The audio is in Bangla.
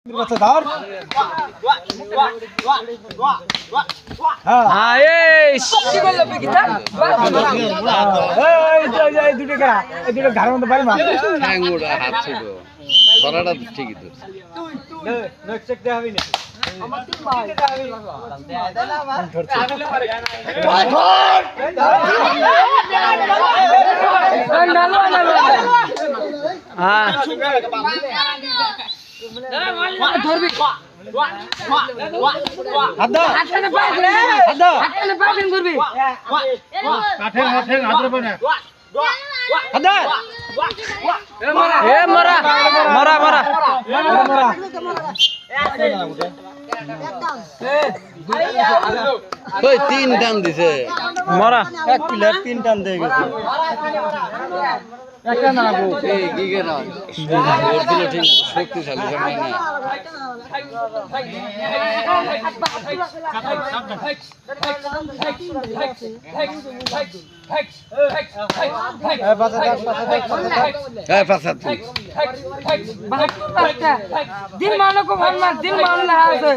বাচ্চা ধর হ্যাঁ এই কি বললো বিকিতা এই দুটো ঘাড়ের মধ্যে পারি মা ঠ্যাঙ্গুড়া হাত ছোট ধরাটা ঠিকই তো নেক্সট ডে হবে না আমার তিন ভাই হ্যাঁ ধরবি হাত দাও হাতখানে পাই দে হাত দাও হাতখানে পাই দেন করবি কাঠে হাত রে না হাত দাও এ মরা মরা মরা মরা ওই তিন টান দিছে মরা এক প্লেয়ার তিন টান দিয়ে গেছে একটা না গো এই গিগে না ওর দিলে ঠিক শক্তিশালী সময় না হ্যাঁ পাঁচা তুই দিন মানো কো ভাল মার দিন মানলে আছে